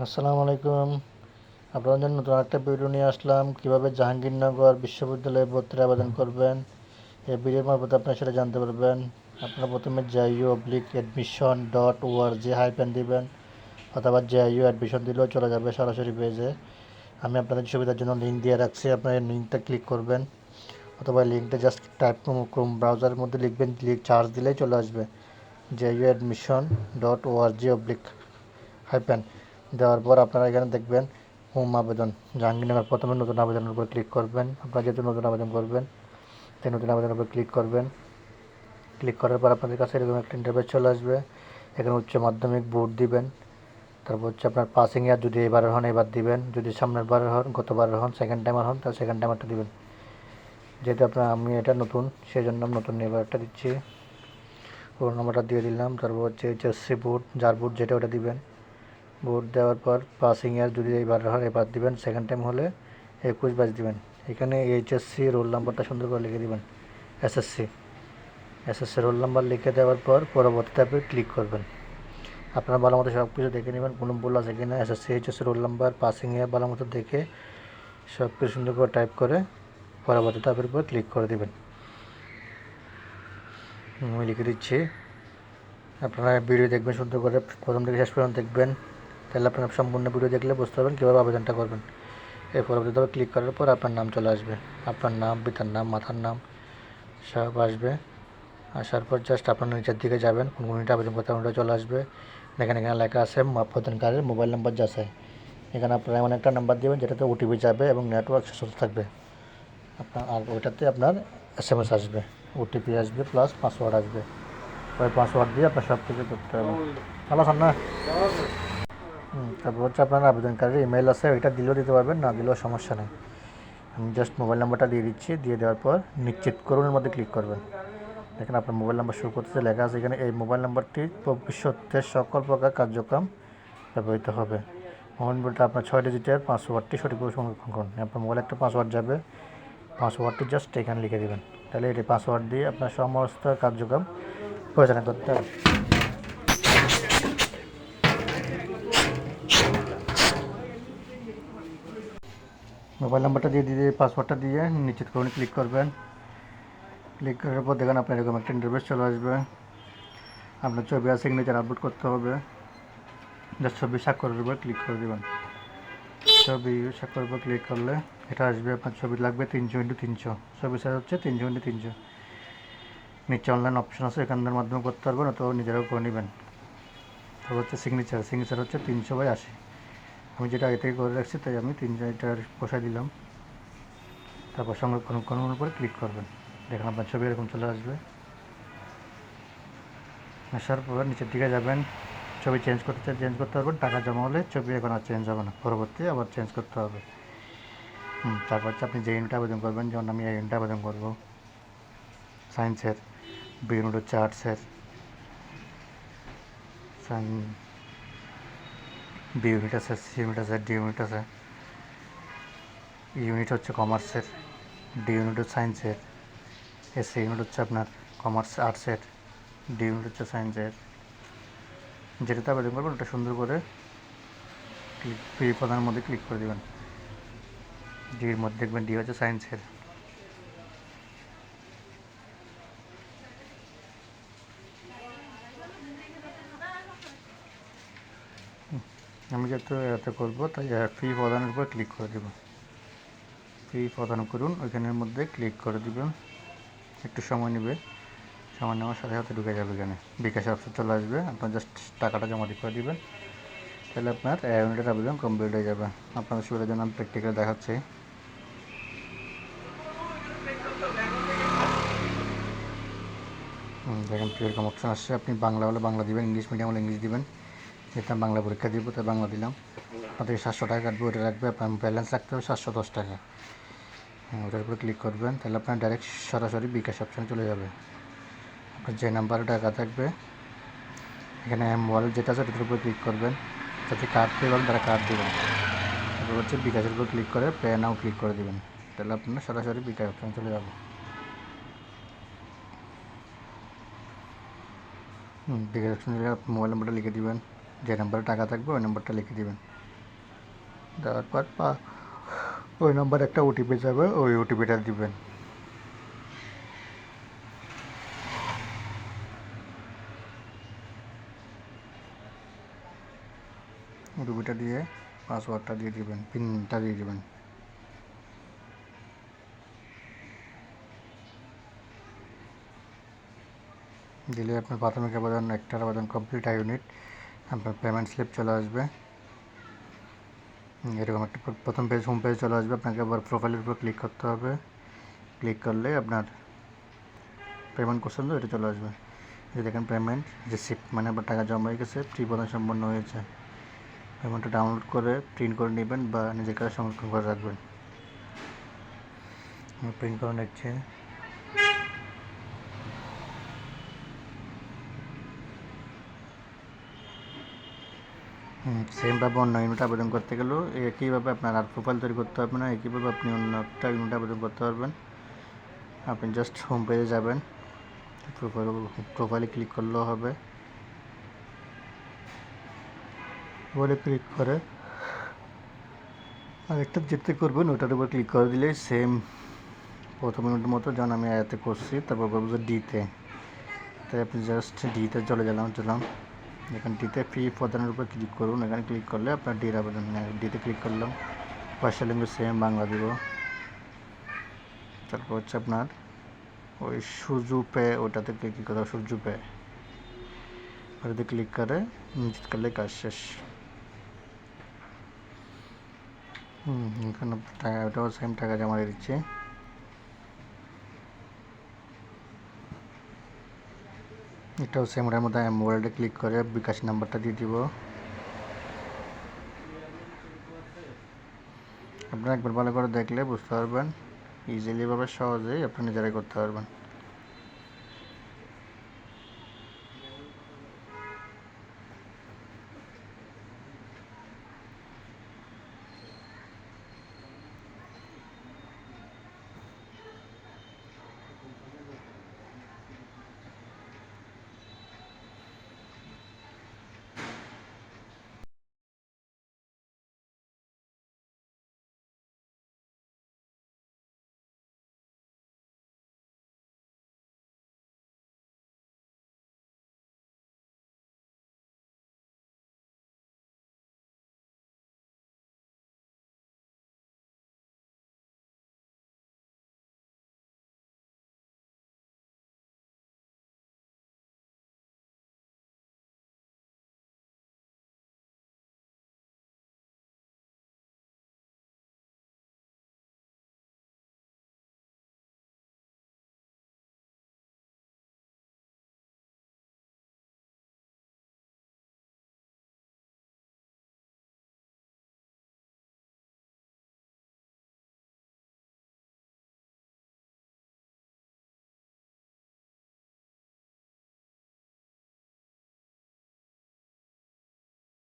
আসসালামু আলাইকুম। আপনাদের জন্য নতুন একটা ভিডিও নিয়ে আসলাম, কিভাবে জাহাঙ্গীরনগর বিশ্ববিদ্যালয়ে ভর্তির আবেদন করবেন। এই ভিডিওর মারফত আপনারা সেটা জানতে পারবেন। আপনারা প্রথমে jiu-admission.org হাইপেন দিবেন, অথবা jiu অ্যাডমিশন দিলেও চলে যাবে সরাসরি পেজে। আমি আপনাদের সুবিধার জন্য লিঙ্ক দিয়ে রাখছি, আপনারা এই লিঙ্কটা ক্লিক করবেন, অথবা লিঙ্কটা জাস্ট টাইপ ক্রোম ব্রাউজারের মধ্যে লিখবেন, চার্জ দিলেই চলে আসবে jiu-admission.org হাইপেন দেওয়ার পর আপনারা এখানে দেখবেন হোম আবেদন জাহাঙ্গীরনগর। প্রথমে নতুন আবেদনের উপর ক্লিক করবেন। আপনারা যেহেতু নতুন আবেদন করবেন তাই নতুন আবেদনের উপর ক্লিক করবেন। ক্লিক করার পর আপনাদের কাছে এরকম একটা ইন্টারফেস চলে আসবে। এখানে উচ্চ মাধ্যমিক বোর্ড দিবেন, তারপর হচ্ছে আপনার পাসিং ইয়ার যদি এবারের হন এবার দিবেন, যদি সামনের বারের হন গতবারের হন সেকেন্ড টাইমার হন তাহলে সেকেন্ড টাইমারটা দিবেন। যেহেতু আমি এটা নতুন সেই জন্য আমি নতুন এবারটা দিচ্ছি। রোল নাম্বারটা দিয়ে দিলাম। তারপর হচ্ছে এইচএসসি বোর্ড, যার বোর্ড যেটা ওটা দিবেন। বোর্ড দেওয়ার পর পাসিং ইয়ার যদি এবার হয় এবার দিবেন, সেকেন্ড টাইম হলে 21/22 দিবেন। এখানে এইচএসসি রোল নাম্বারটা সুন্দর করে লিখে দিবেন। এসএসসি রোল নাম্বার লিখে দেওয়ার পর পরবর্তীতে আপনি ক্লিক করবেন। আপনারা ভালো মতো সব কিছু দেখে নেবেন কোনো ভুল আছে কিনা। এইচএসসি রোল নাম্বার পাসিং ইয়ার ভালো মতো দেখে সব কিছু সুন্দর করে টাইপ করে পরবর্তীতে আপনি উপর ক্লিক করে দেবেন। আমি লিখে দিচ্ছি। আপনারা ভিডিও দেখবেন সুন্দর করে, প্রথম থেকে শেষ পর্যন্ত দেখবেন, তাহলে আপনারা সম্পূর্ণ ভিডিও দেখলে বুঝতে পারবেন কীভাবে আবেদনটা করবেন। এর পরবর্তীতে ক্লিক করার পর আপনার নাম চলে আসবে, আপনার নাম, পিতার নাম, মাতার নাম সব আসবে। আসার পর জাস্ট আপনার নিচের দিকে যাবেন, কোন কোনটা আবেদন করতে ওটা চলে আসবে। এখানে লেখা আছে আবেদনকারীর মোবাইল নাম্বার যাচাই। এখানে আপনারা এমন একটা নাম্বার দেবেন যেটাতে ওটিপি যাবে এবং নেটওয়ার্ক সুস্থ থাকবে আপনার, আর ওইটাতে আপনার SMS আসবে, ওটিপি আসবে প্লাস পাসওয়ার্ড আসবে। ওই পাসওয়ার্ড দিয়ে আপনার সব কিছু করতে হবে। ভালো আছেন না? তারপর হচ্ছে আপনার আবেদনকারীর ইমেল আছে, ওইটা দিলেও দিতে পারবেন, না দিলেও সমস্যা নেই। আমি জাস্ট মোবাইল নাম্বারটা দিয়ে দিচ্ছি। দিয়ে দেওয়ার পর নিশ্চিত করুনের মধ্যে ক্লিক করবেন। দেখেন আপনার মোবাইল নাম্বার শুরু করতেছে, লেখা আছে এখানে এই মোবাইল নাম্বারটি ভবিষ্যতের সকল প্রকার কার্যক্রম ব্যবহৃত হবে। মোবাইল নাম্বারটা আপনার 6 ডিজিটের পাসওয়ার্ডটি সঠিকভাবে সংরক্ষণ করুন। আপনার মোবাইলে একটা পাসওয়ার্ড যাবে, পাসওয়ার্ডটি জাস্ট এখানে লিখে দেবেন। তাহলে এটি পাসওয়ার্ড দিয়ে আপনার সমস্ত কার্যক্রম পরিচালনা করতে হবে। মোবাইল নাম্বারটা দিয়ে পাসওয়ার্ডটা দিয়ে নিশ্চিত করুন ক্লিক করবেন। ক্লিক করার পর দেখেন আপনার এরকম একটা ইন্টারফেস চলে আসবে। আপনার ছবি আর সিগনেচার আপলোড করতে হবে। জাস্ট ছবি স্বাক্ষরের উপর ক্লিক করে দেবেন। ছবি স্বাক্ষরের উপর ক্লিক করলে এটা আসবে। আপনার ছবি লাগবে 300x300, ছবি সাইজ হচ্ছে 300x300। নিচে অনলাইন অপশন আছে, এখানের মাধ্যমে করতে পারবেন অথবা নিজেরাও করে নেবেন। তারপর হচ্ছে সিগনেচার হচ্ছে 300/80। আমি যেটা আগে থেকে করে রাখছি তাই আমি 300 বসাই দিলাম। তারপর সংরক্ষণের উপরে ক্লিক করবেন। দেখেন আপনার ছবি এরকম চলে আসবে। আসার পর নিচের দিকে যাবেন, ছবি চেঞ্জ করতে পারবেন। টাকা জমা হলে ছবি এখন আর চেঞ্জ হবে না, পরবর্তী আবার চেঞ্জ করতে হবে। তারপর হচ্ছে আপনি যে ইউনিটে আবেদন করবেন, যেমন আমি এই ইউনিটে আবেদন করবো সায়েন্সের, বি ইউনিট হচ্ছে আর্টসের, বি ইউনিট আছে, সি ইউনিট আছে, ডি ইউনিট আছে। ইউনিট হচ্ছে কমার্সের, ডি ইউনিট হচ্ছে সায়েন্সের, এসি ইউনিট হচ্ছে আপনার আর্টসের, ডি ইউনিট হচ্ছে সায়েন্সের। যেটাতে আবেদন করবেন ওটা সুন্দর করে ফ্রি প্রদানের মধ্যে ক্লিক করে দেবেন। ডির মধ্যে দেখবেন ডি হচ্ছে সায়েন্সের। আমি যেহেতু এতে করবো তাই ফ্রি প্রদানের উপর ক্লিক করে দেব। ফ্রি প্রদান করুন, ওইখানের মধ্যে ক্লিক করে দেবেন। একটু সময় নেবে, সময় নেওয়ার সাথে সাথে ঢুকে যাবে। এখানে বিকাশ অপশন চলে আসবে, আপনার জাস্ট টাকাটা জমা করে দেবেন। তাহলে আপনার ইউনিটের আবেদন কমপ্লিট হয়ে যাবে। আপনাদের সুবিধার জন্য আমি প্র্যাকটিক্যাল দেখাচ্ছি। দেখেন এরকম অপশন আসছে, আপনি বাংলা হলে বাংলা দিবেন, ইংলিশ মিডিয়াম হলে ইংলিশ দিবেন। যেহেতু আমি বাংলা পরীক্ষা দিব তাই বাংলা দিলাম। আপনাদের 700 টাকা কাটবে, ওটা রাখবে। আপনার ব্যালেন্স রাখতে হবে 710 টাকা। ওটার উপরে ক্লিক করবেন, তাহলে আপনার ডাইরেক্ট সরাসরি বিকাশ অপশানে চলে যাবে। আপনার যে নাম্বারে টাকা থাকবে এখানে ওয়ালেট যেটা আছে ওটার উপরে ক্লিক করবেন। যাতে কার্ড পেয়ে পাবেন তারা কার্ড দেবেন। তারপর হচ্ছে বিকাশের উপর ক্লিক করে পে নাও ক্লিক করে দেবেন। তাহলে আপনার সরাসরি বিকাশ অপশানে চলে যাবে। বিকাশ অপশানে মোবাইল নাম্বারটা লিখে দেবেন, যে নাম্বারে টাকা থাকবে ওই নাম্বারটা লিখে দেবেন। দেওয়ার পর ওই নাম্বার একটা ওটিপি যাবে, ওই ওটিপিটা দিবেন। ওটিপিটা দিয়ে পাসওয়ার্ডটা দিয়ে দিবেন, পিনটা দিয়ে দিবেন। দিলে আপনার প্রাথমিক আবেদন, একটার আবেদন কমপ্লিট ইউনিট, আপনার পেমেন্ট স্লিপ চলে আসবে। এরকম একটা প্রথম পেজ, হোম পেজ চলে আসবে। আপনাকে আবার প্রোফাইলের উপর ক্লিক করতে হবে। ক্লিক করলে আপনার পেমেন্ট করছেন তো, এটা চলে আসবে। যে দেখেন পেমেন্ট রিসিপ্ট, মানে আপনার টাকা জমা হয়ে গেছে, প্রদান সম্পন্ন হয়েছে। পেমেন্টটা ডাউনলোড করে প্রিন্ট করে নেবেন বা নিজের কাছে সংরক্ষণ করে রাখবেন। প্রিন্ট করে নিচ্ছে। সেমভাবে অন্য ইউনিট আবেদন করতে গেলেও একইভাবে আপনার আর প্রোফাইল তৈরি করতে হবে না, একইভাবে আপনি অন্য একটা ইউনিট আবেদন করতে পারবেন। আপনি জাস্ট হোম পেজে যাবেন, প্রোফাইলে ক্লিক করলেও হবে। বলে ক্লিক করে আরেকটা যেতে করবেন, ওটার উপর ক্লিক করে দিলে সেম প্রথম ইউনিটের মতো, যেমন আমি আয়াতে করছি। তারপর বলবো যে ডিতে, তাই আপনি জাস্ট ডিতে চলে গেলাম। এখানে ডিতে ফি প্রদানের উপর ক্লিক করুন। এখানে ক্লিক করলে আপনার ডির আবেদন, ডিতে ক্লিক করলাম। ভাষা ল্যাঙ্গুয়েজ সেম বাংলা দিব। তারপর হচ্ছে আপনার ওই সুজু পে, ওটাতে ক্লিক করতে হবে, সুজু পে। ওটাতে ক্লিক করে নিশ্চিত করলে কাজ শেষ। এখানে টাকা, ওটাও সেম টাকা জমা দিয়ে দিচ্ছে। এটাও সেম, ওটার মধ্যে মোবাইলটা ক্লিক করে বিকাশ নাম্বারটা দিয়ে দিব। আপনারা একবার ভালো করে দেখলে বুঝতে পারবেন, ইজিলিভাবে সহজেই আপনি নিজেরাই করতে পারবেন।